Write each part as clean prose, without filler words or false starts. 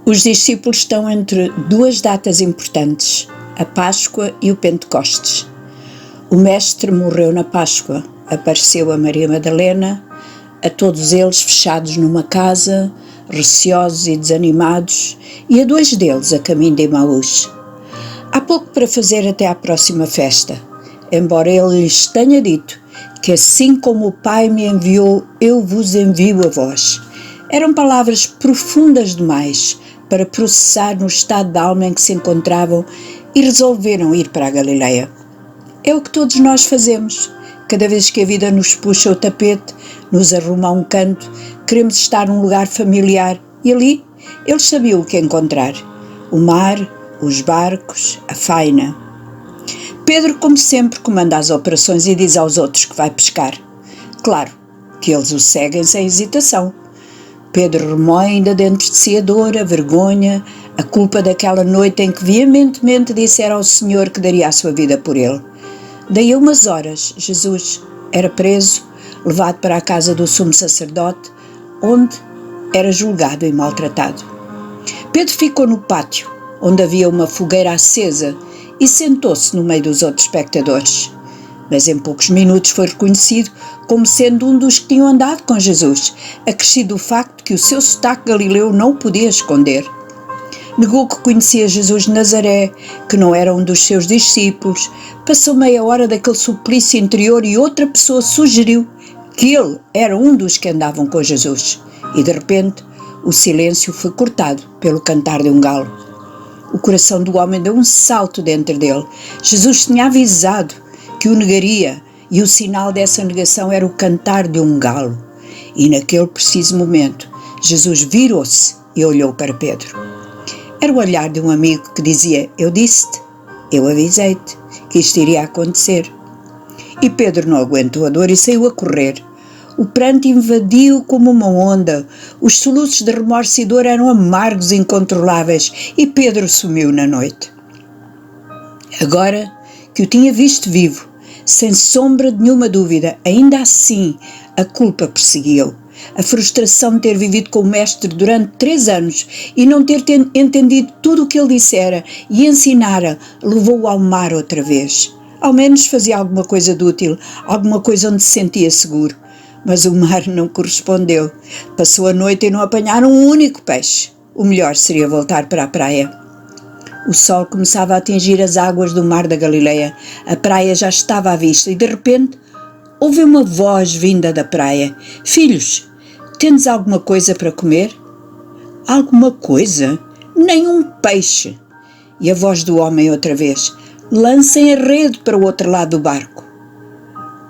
Os discípulos estão entre duas datas importantes, a Páscoa e o Pentecostes. O Mestre morreu na Páscoa, apareceu a Maria Madalena, a todos eles fechados numa casa, receosos e desanimados, e a dois deles a caminho de Emaús. Há pouco para fazer até à próxima festa, embora ele lhes tenha dito que assim como o Pai me enviou, eu vos envio a vós. Eram palavras profundas demais para processar no estado de alma em que se encontravam e resolveram ir para a Galileia. É o que todos nós fazemos. Cada vez que a vida nos puxa o tapete, nos arruma a um canto, queremos estar num lugar familiar e ali eles sabiam o que encontrar. O mar, os barcos, a faina. Pedro, como sempre, comanda as operações e diz aos outros que vai pescar. Claro que eles o seguem sem hesitação. Pedro remoe ainda dentro de si a dor, a vergonha, a culpa daquela noite em que veementemente dissera ao Senhor que daria a sua vida por ele. Daí a umas horas, Jesus era preso, levado para a casa do sumo sacerdote, onde era julgado e maltratado. Pedro ficou no pátio, onde havia uma fogueira acesa, e sentou-se no meio dos outros espectadores. Mas em poucos minutos foi reconhecido como sendo um dos que tinham andado com Jesus, acrescido o facto que o seu sotaque galileu não o podia esconder. Negou que conhecia Jesus de Nazaré, que não era um dos seus discípulos, passou meia hora daquele suplício interior e outra pessoa sugeriu que ele era um dos que andavam com Jesus. E de repente o silêncio foi cortado pelo cantar de um galo. O coração do homem deu um salto dentro dele. Jesus tinha avisado que o negaria, e o sinal dessa negação era o cantar de um galo. E naquele preciso momento, Jesus virou-se e olhou para Pedro. Era o olhar de um amigo que dizia: eu disse-te, eu avisei-te que isto iria acontecer. E Pedro não aguentou a dor e saiu a correr. O pranto invadiu como uma onda, os soluços de remorso e dor eram amargos e incontroláveis, e Pedro sumiu na noite. Agora que o tinha visto vivo, sem sombra de nenhuma dúvida, ainda assim a culpa perseguiu. A frustração de ter vivido com o Mestre durante 3 anos e não ter entendido tudo o que ele dissera e ensinara, levou-o ao mar outra vez. Ao menos fazia alguma coisa de útil, alguma coisa onde se sentia seguro. Mas o mar não correspondeu. Passou a noite e não apanharam um único peixe. O melhor seria voltar para a praia. O sol começava a atingir as águas do mar da Galileia. A praia já estava à vista e, de repente, houve uma voz vinda da praia. Filhos, tendes alguma coisa para comer? Alguma coisa? Nem um peixe. E a voz do homem outra vez. Lancem a rede para o outro lado do barco.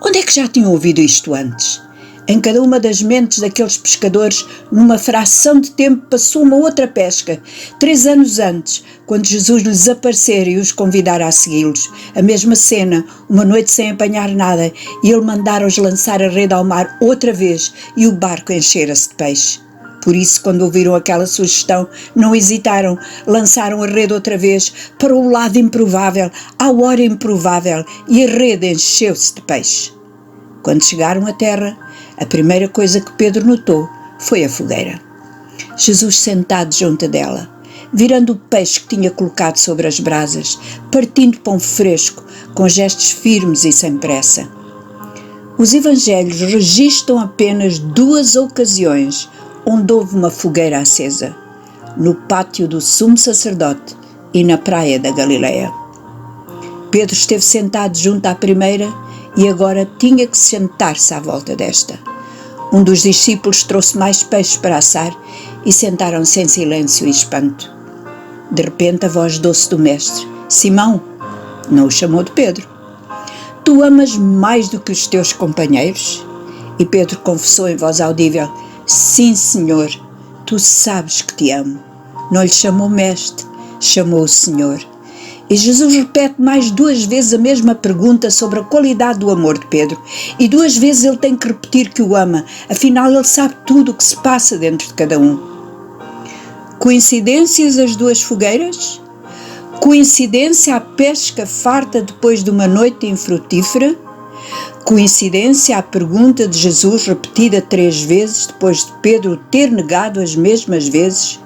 Onde é que já tinham ouvido isto antes? Em cada uma das mentes daqueles pescadores, numa fração de tempo, passou uma outra pesca. 3 anos antes, quando Jesus lhes aparecera e os convidara a segui-los. A mesma cena, uma noite sem apanhar nada, e ele mandara-os lançar a rede ao mar outra vez, e o barco enchera-se de peixe. Por isso, quando ouviram aquela sugestão, não hesitaram, lançaram a rede outra vez para o lado improvável, à hora improvável, e a rede encheu-se de peixe. Quando chegaram à terra, a primeira coisa que Pedro notou foi a fogueira. Jesus sentado junto dela, virando o peixe que tinha colocado sobre as brasas, partindo pão fresco, com gestos firmes e sem pressa. Os evangelhos registram apenas 2 ocasiões onde houve uma fogueira acesa, no pátio do sumo sacerdote e na praia da Galileia. Pedro esteve sentado junto à primeira e agora tinha que sentar-se à volta desta. Um dos discípulos trouxe mais peixes para assar e sentaram-se em silêncio e espanto. De repente a voz doce do mestre: Simão, não o chamou de Pedro, tu amas mais do que os teus companheiros? E Pedro confessou em voz audível: sim, Senhor, tu sabes que te amo. Não lhe chamou mestre, chamou o Senhor. E Jesus repete mais 2 vezes a mesma pergunta sobre a qualidade do amor de Pedro. E 2 vezes ele tem que repetir que o ama, afinal ele sabe tudo o que se passa dentro de cada um. Coincidências as 2 fogueiras? Coincidência a pesca farta depois de uma noite infrutífera? Coincidência a pergunta de Jesus repetida 3 vezes depois de Pedro ter negado as mesmas vezes?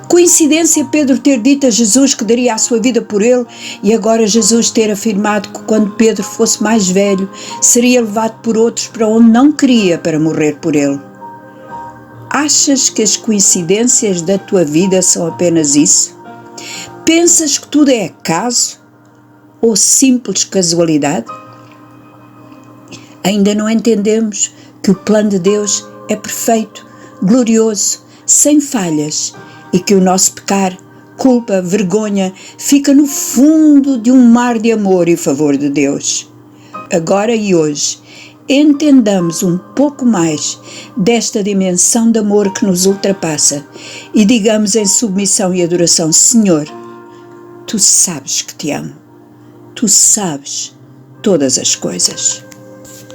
Coincidência Pedro ter dito a Jesus que daria a sua vida por ele e agora Jesus ter afirmado que quando Pedro fosse mais velho seria levado por outros para onde não queria para morrer por ele. Achas que as coincidências da tua vida são apenas isso? Pensas que tudo é acaso ou simples casualidade? Ainda não entendemos que o plano de Deus é perfeito, glorioso, sem falhas e que o nosso pecar, culpa, vergonha fica no fundo de um mar de amor e favor de Deus. Agora e hoje, entendamos um pouco mais desta dimensão de amor que nos ultrapassa e digamos em submissão e adoração: Senhor, Tu sabes que te amo, Tu sabes todas as coisas.